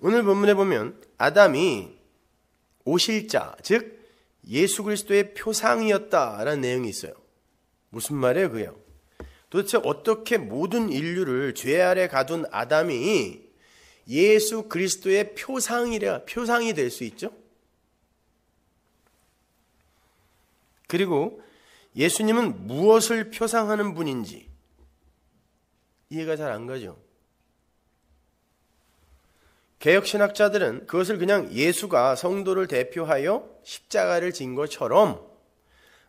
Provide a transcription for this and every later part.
오늘 본문에 보면 아담이 오실자, 즉 예수 그리스도의 표상이었다라는 내용이 있어요. 무슨 말이에요 그게요? 도대체 어떻게 모든 인류를 죄 아래 가둔 아담이 예수 그리스도의 표상이 될 수 있죠? 그리고 예수님은 무엇을 표상하는 분인지 이해가 잘 안 가죠. 개혁신학자들은 그것을 그냥 예수가 성도를 대표하여 십자가를 진 것처럼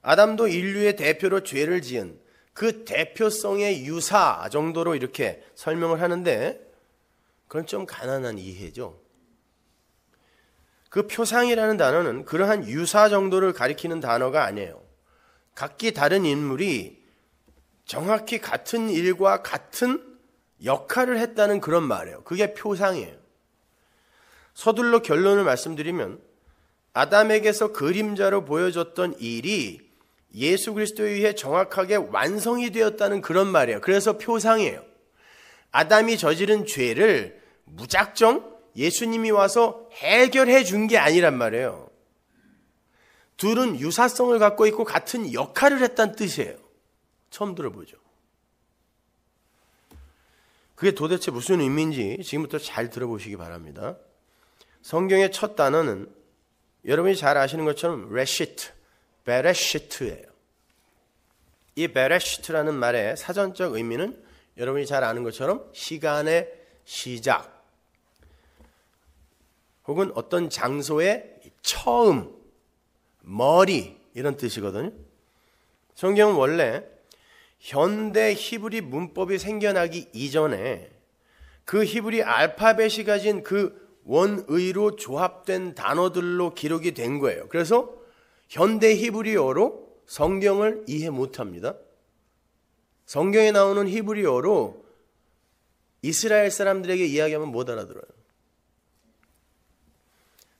아담도 인류의 대표로 죄를 지은 그 대표성의 유사 정도로 이렇게 설명을 하는데 그건 좀 가난한 이해죠. 그 표상이라는 단어는 그러한 유사 정도를 가리키는 단어가 아니에요. 각기 다른 인물이 정확히 같은 일과 같은 역할을 했다는 그런 말이에요. 그게 표상이에요. 서둘러 결론을 말씀드리면 아담에게서 그림자로 보여줬던 일이 예수 그리스도에 의해 정확하게 완성이 되었다는 그런 말이에요. 그래서 표상이에요. 아담이 저지른 죄를 무작정 예수님이 와서 해결해 준 게 아니란 말이에요. 둘은 유사성을 갖고 있고 같은 역할을 했다는 뜻이에요. 처음 들어보죠. 그게 도대체 무슨 의미인지 지금부터 잘 들어보시기 바랍니다. 성경의 첫 단어는 여러분이 잘 아시는 것처럼 레시트, 베레시트예요. 이 베레시트라는 말의 사전적 의미는 여러분이 잘 아는 것처럼 시간의 시작 혹은 어떤 장소의 처음, 머리 이런 뜻이거든요. 성경은 원래 현대 히브리 문법이 생겨나기 이전에 그 히브리 알파벳이 가진 그 원의로 조합된 단어들로 기록이 된 거예요. 그래서 현대 히브리어로 성경을 이해 못합니다. 성경에 나오는 히브리어로 이스라엘 사람들에게 이야기하면 못 알아들어요.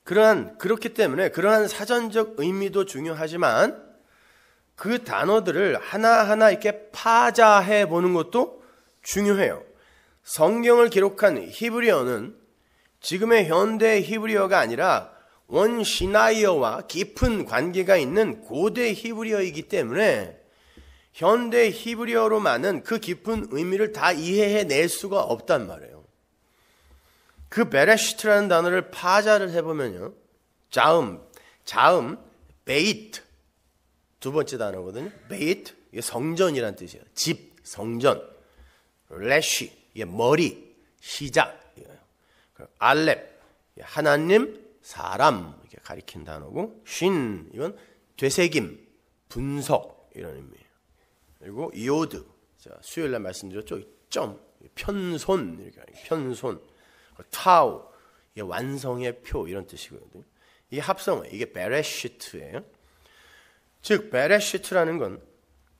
그렇기 때문에 그러한 사전적 의미도 중요하지만 그 단어들을 하나하나 이렇게 파자해 보는 것도 중요해요. 성경을 기록한 히브리어는 지금의 현대 히브리어가 아니라 원시나이어와 깊은 관계가 있는 고대 히브리어이기 때문에 현대 히브리어로만은 그 깊은 의미를 다 이해해낼 수가 없단 말이에요. 그 베레시트라는 단어를 파자를 해보면요. 자음, 베이트 두 번째 단어거든요. 베이트, 이게 성전이란 뜻이에요. 집, 성전. 레쉬, 이게 머리, 시작. 알렙, 하나님, 사람 이렇게 가리킨 단어고, 쉰, 이건 되새김, 분석 이런 의미예요. 그리고 이오드, 수요일날 말씀드렸죠. 점, 편손 이렇게 편손, 타우, 이게 완성의 표 이런 뜻이거든요. 이게 합성어예요. 이게 베레시트예요. 즉 베레시트라는 건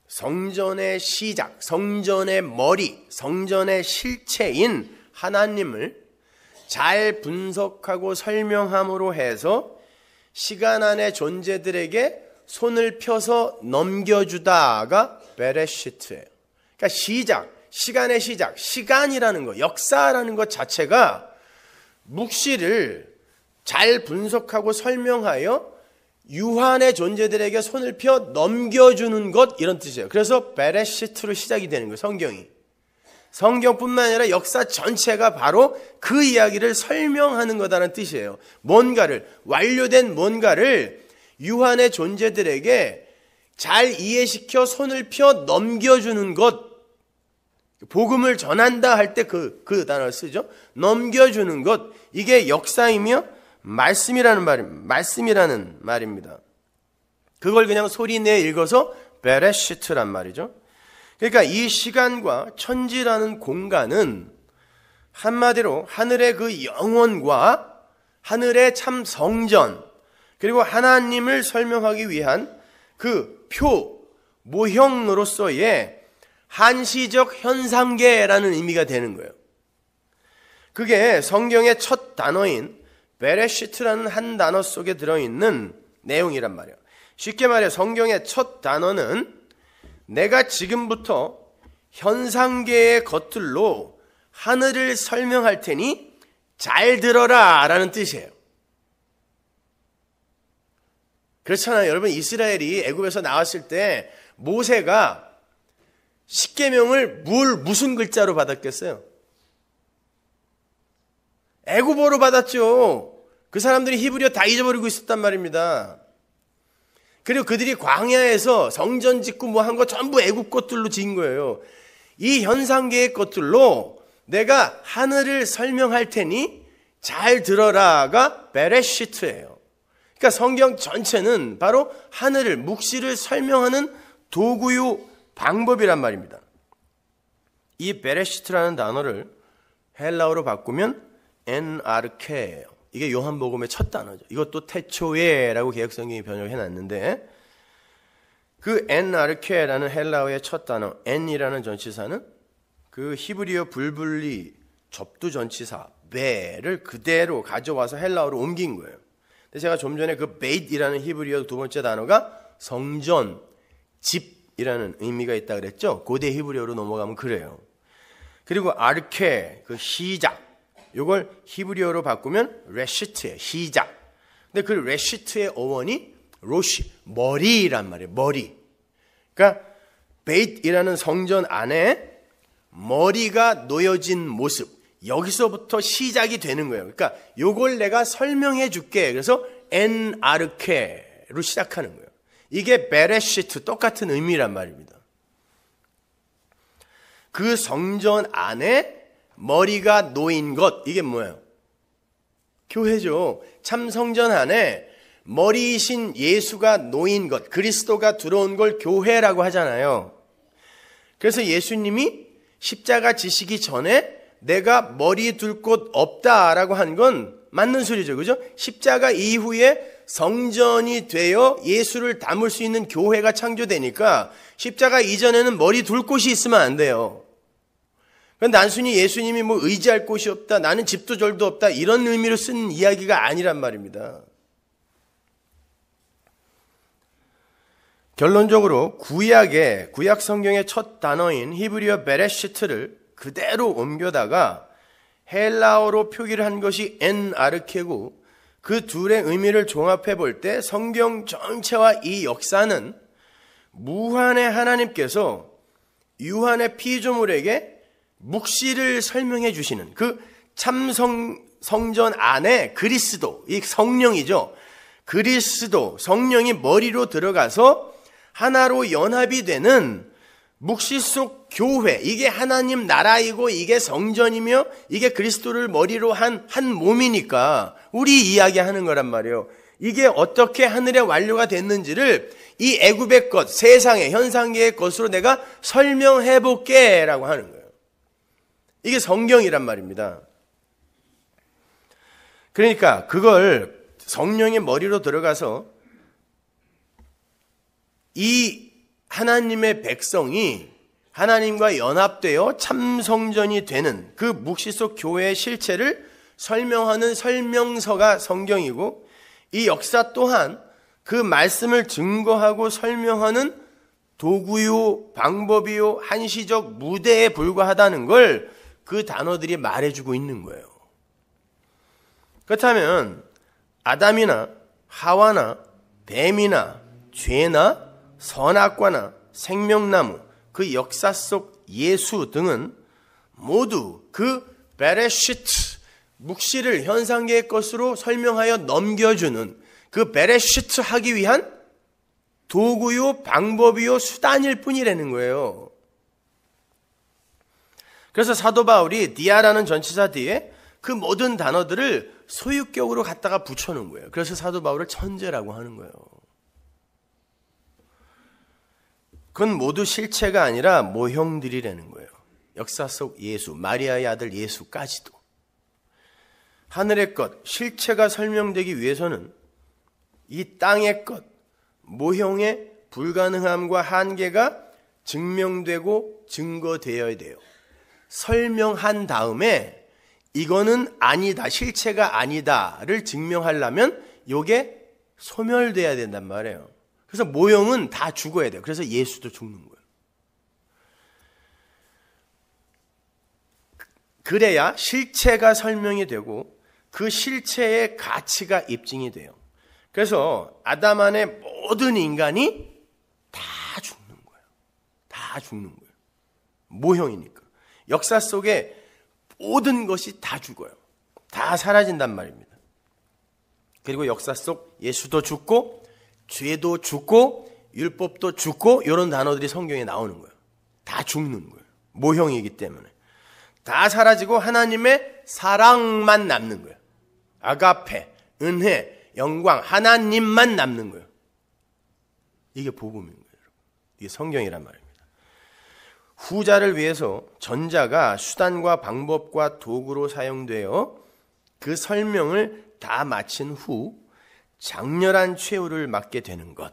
성전의 시작, 성전의 머리, 성전의 실체인 하나님을 잘 분석하고 설명함으로 해서 시간 안의 존재들에게 손을 펴서 넘겨주다가 베레시트예요. 그러니까 시작, 시간의 시작, 시간이라는 것, 역사라는 것 자체가 묵시를 잘 분석하고 설명하여 유한의 존재들에게 손을 펴 넘겨주는 것 이런 뜻이에요. 그래서 베레시트로 시작이 되는 거예요. 성경뿐만 아니라 역사 전체가 바로 그 이야기를 설명하는 거다라는 뜻이에요. 완료된 뭔가를 유한의 존재들에게 잘 이해시켜 손을 펴 넘겨주는 것. 복음을 전한다 할 때 그 단어를 쓰죠. 넘겨주는 것. 이게 역사이며 말씀이라는 말입니다. 그걸 그냥 소리내 읽어서 베레시트란 말이죠. 그러니까 이 시간과 천지라는 공간은 한마디로 하늘의 그 영원과 하늘의 참 성전 그리고 하나님을 설명하기 위한 그 모형으로서의 한시적 현상계라는 의미가 되는 거예요. 그게 성경의 첫 단어인 베레시트라는 한 단어 속에 들어있는 내용이란 말이에요. 쉽게 말해 성경의 첫 단어는 내가 지금부터 현상계의 것들로 하늘을 설명할 테니 잘 들어라 라는 뜻이에요. 그렇잖아요. 여러분, 이스라엘이 애굽에서 나왔을 때 모세가 십계명을 무슨 글자로 받았겠어요? 애굽어로 받았죠. 그 사람들이 히브리어 다 잊어버리고 있었단 말입니다. 그리고 그들이 광야에서 성전 짓고 뭐 한 거 전부 애굽 것들로 지은 거예요. 이 현상계의 것들로 내가 하늘을 설명할 테니 잘 들어라가 베레시트예요. 그러니까 성경 전체는 바로 하늘을, 묵시를 설명하는 도구요 방법이란 말입니다. 이 베레시트라는 단어를 헬라어로 바꾸면 엔아르케예요. 이게 요한복음의 첫 단어죠. 이것도 태초에라고 개역성경이 번역해놨는데, 그 엔아르케라는 헬라어의 첫 단어 엔이라는 전치사는 그 히브리어 불분리 접두 전치사 베를 그대로 가져와서 헬라어로 옮긴 거예요. 근데 제가 좀 전에 그 베이트이라는 히브리어 두 번째 단어가 성전, 집이라는 의미가 있다 그랬죠. 고대 히브리어로 넘어가면 그래요. 그리고 아르케, 그 시작, 이걸 히브리어로 바꾸면 레시트예요. 시작. 근데 그 레시트의 어원이 로시, 머리란 말이에요. 머리. 그러니까 베이트이라는 성전 안에 머리가 놓여진 모습, 여기서부터 시작이 되는 거예요. 그러니까 요걸 내가 설명해 줄게. 그래서 엔아르케로 시작하는 거예요. 이게 베레시트, 똑같은 의미란 말입니다. 그 성전 안에 머리가 놓인 것, 이게 뭐예요? 교회죠. 참 성전 안에 머리이신 예수가 놓인 것, 그리스도가 들어온 걸 교회라고 하잖아요. 그래서 예수님이 십자가 지시기 전에 내가 머리 둘 곳 없다라고 한 건 맞는 소리죠. 그죠? 십자가 이후에 성전이 되어 예수를 담을 수 있는 교회가 창조되니까 십자가 이전에는 머리 둘 곳이 있으면 안 돼요. 단순히 예수님이 뭐 의지할 곳이 없다, 나는 집도 절도 없다, 이런 의미로 쓴 이야기가 아니란 말입니다. 결론적으로 구약 성경의 첫 단어인 히브리어 베레시트를 그대로 옮겨다가 헬라어로 표기를 한 것이 엔아르케고, 그 둘의 의미를 종합해 볼 때 성경 전체와 이 역사는 무한의 하나님께서 유한의 피조물에게 묵시를 설명해 주시는 그 참 성전 안에 그리스도, 이 성령이죠. 그리스도, 성령이 머리로 들어가서 하나로 연합이 되는 묵시 속 교회, 이게 하나님 나라이고 이게 성전이며 이게 그리스도를 머리로 한 몸이니까 우리 이야기하는 거란 말이에요. 이게 어떻게 하늘의 완료가 됐는지를 이 애굽의 것, 세상의 현상계의 것으로 내가 설명해 볼게 라고 하는 거예요. 이게 성경이란 말입니다. 그러니까 그걸 성령의 머리로 들어가서 이 하나님의 백성이 하나님과 연합되어 참성전이 되는 그 묵시 속 교회의 실체를 설명하는 설명서가 성경이고, 이 역사 또한 그 말씀을 증거하고 설명하는 도구요, 방법이요, 한시적 무대에 불과하다는 걸 그 단어들이 말해주고 있는 거예요. 그렇다면 아담이나 하와나 뱀이나 죄나 선악과나 생명나무, 그 역사 속 예수 등은 모두 그 베레시트, 묵시를 현상계의 것으로 설명하여 넘겨주는 그 베레시트 하기 위한 도구요, 방법이요, 수단일 뿐이라는 거예요. 그래서 사도 바울이 디아라는 전치사 뒤에 그 모든 단어들을 소유격으로 갖다가 붙여놓은 거예요. 그래서 사도 바울을 천재라고 하는 거예요. 그건 모두 실체가 아니라 모형들이라는 거예요. 역사 속 예수, 마리아의 아들 예수까지도. 하늘의 것, 실체가 설명되기 위해서는 이 땅의 것, 모형의 불가능함과 한계가 증명되고 증거되어야 돼요. 설명한 다음에 이거는 아니다, 실체가 아니다를 증명하려면 이게 소멸돼야 된단 말이에요. 그래서 모형은 다 죽어야 돼요. 그래서 예수도 죽는 거예요. 그래야 실체가 설명이 되고 그 실체의 가치가 입증이 돼요. 그래서 아담 안의 모든 인간이 다 죽는 거예요. 다 죽는 거예요. 모형이니까. 역사 속에 모든 것이 다 죽어요. 다 사라진단 말입니다. 그리고 역사 속 예수도 죽고 죄도 죽고 율법도 죽고 이런 단어들이 성경에 나오는 거예요. 다 죽는 거예요. 모형이기 때문에. 다 사라지고 하나님의 사랑만 남는 거예요. 아가페, 은혜, 영광, 하나님만 남는 거예요. 이게 복음인 거예요. 이게 성경이란 말입니다. 후자를 위해서 전자가 수단과 방법과 도구로 사용되어 그 설명을 다 마친 후 장렬한 최후를 맞게 되는 것.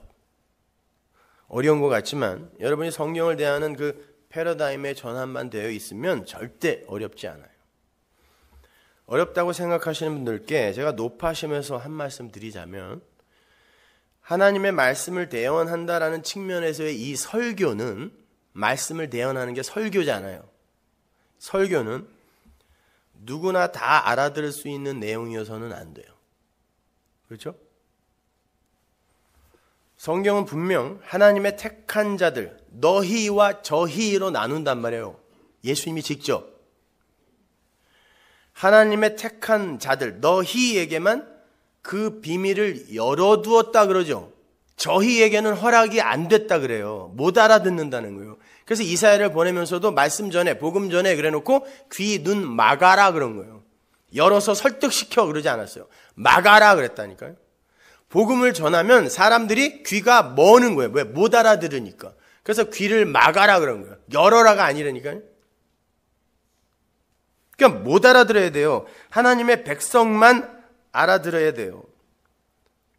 어려운 것 같지만 여러분이 성경을 대하는 그 패러다임의 전환만 되어 있으면 절대 어렵지 않아요. 어렵다고 생각하시는 분들께 제가 높아심에서 한 말씀 드리자면, 하나님의 말씀을 대언한다라는 측면에서의 이 설교는, 말씀을 대언하는 게 설교잖아요. 설교는 누구나 다 알아들을 수 있는 내용이어서는 안 돼요. 그렇죠? 성경은 분명 하나님의 택한 자들, 너희와 저희로 나눈단 말이에요. 예수님이 직접 하나님의 택한 자들, 너희에게만 그 비밀을 열어두었다 그러죠. 저희에게는 허락이 안 됐다 그래요. 못 알아듣는다는 거예요. 그래서 이사야를 보내면서도 말씀 전에, 복음 전에 그래놓고 귀, 눈 막아라 그런 거예요. 열어서 설득시켜 그러지 않았어요. 막아라 그랬다니까요. 복음을 전하면 사람들이 귀가 머는 거예요. 왜? 못 알아들으니까. 그래서 귀를 막아라 그런 거예요. 열어라가 아니라니까요. 그러니까 못 알아들어야 돼요. 하나님의 백성만 알아들어야 돼요.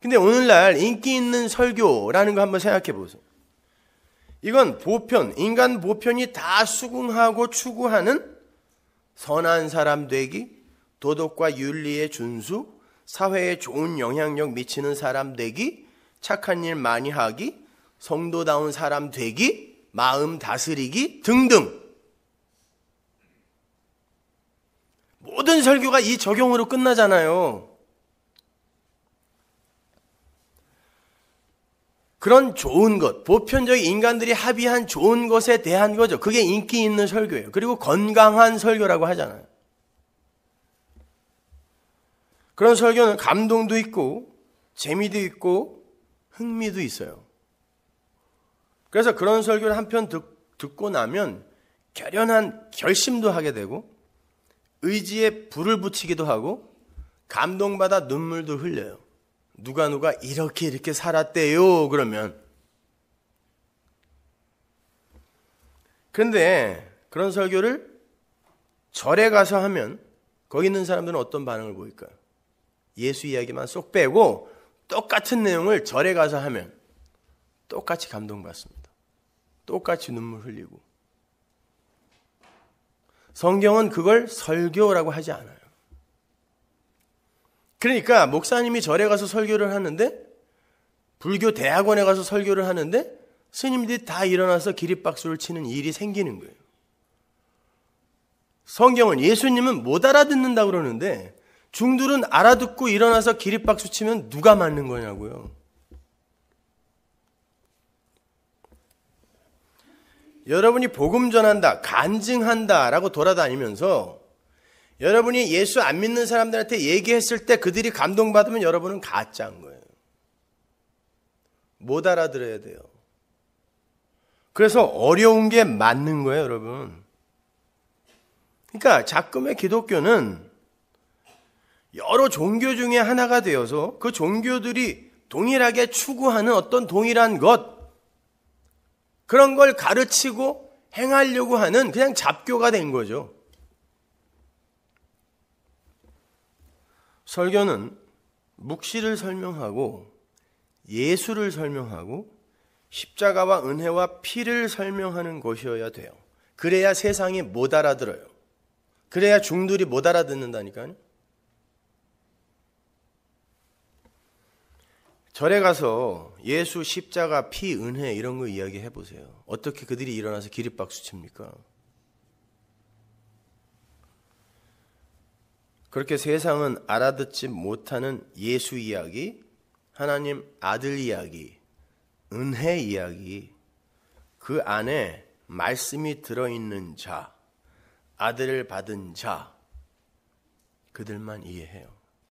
근데 오늘날 인기 있는 설교라는 거 한번 생각해 보세요. 이건 보편, 인간 보편이 다 수긍하고 추구하는 선한 사람 되기, 도덕과 윤리의 준수, 사회에 좋은 영향력 미치는 사람 되기, 착한 일 많이 하기, 성도다운 사람 되기, 마음 다스리기 등등. 모든 설교가 이 적용으로 끝나잖아요. 그런 좋은 것, 보편적인 인간들이 합의한 좋은 것에 대한 거죠. 그게 인기 있는 설교예요. 그리고 건강한 설교라고 하잖아요. 그런 설교는 감동도 있고 재미도 있고 흥미도 있어요. 그래서 그런 설교를 한 편 듣고 나면 결연한 결심도 하게 되고 의지에 불을 붙이기도 하고 감동받아 눈물도 흘려요. 누가 이렇게 살았대요 그러면. 그런데 그런 설교를 절에 가서 하면 거기 있는 사람들은 어떤 반응을 보일까요? 예수 이야기만 쏙 빼고 똑같은 내용을 절에 가서 하면 똑같이 감동받습니다. 똑같이 눈물 흘리고. 성경은 그걸 설교라고 하지 않아요. 그러니까 목사님이 절에 가서 설교를 하는데, 불교 대학원에 가서 설교를 하는데 스님들이 다 일어나서 기립박수를 치는 일이 생기는 거예요. 성경은, 예수님은 못 알아듣는다 그러는데 중들은 알아듣고 일어나서 기립박수 치면 누가 맞는 거냐고요. 여러분이 복음 전한다, 간증한다 라고 돌아다니면서 여러분이 예수 안 믿는 사람들한테 얘기했을 때 그들이 감동받으면 여러분은 가짜인 거예요. 못 알아들어야 돼요. 그래서 어려운 게 맞는 거예요, 여러분. 그러니까 작금의 기독교는 여러 종교 중에 하나가 되어서 그 종교들이 동일하게 추구하는 어떤 동일한 것, 그런 걸 가르치고 행하려고 하는 그냥 잡교가 된 거죠. 설교는 묵시를 설명하고 예수를 설명하고 십자가와 은혜와 피를 설명하는 것이어야 돼요. 그래야 세상이 못 알아들어요. 그래야 중들이 못 알아듣는다니까요. 절에 가서 예수, 십자가, 피, 은혜 이런 거 이야기해 보세요. 어떻게 그들이 일어나서 기립박수 칩니까? 그렇게 세상은 알아듣지 못하는 예수 이야기, 하나님 아들 이야기, 은혜 이야기, 그 안에 말씀이 들어있는 자, 아들을 받은 자, 그들만 이해해요.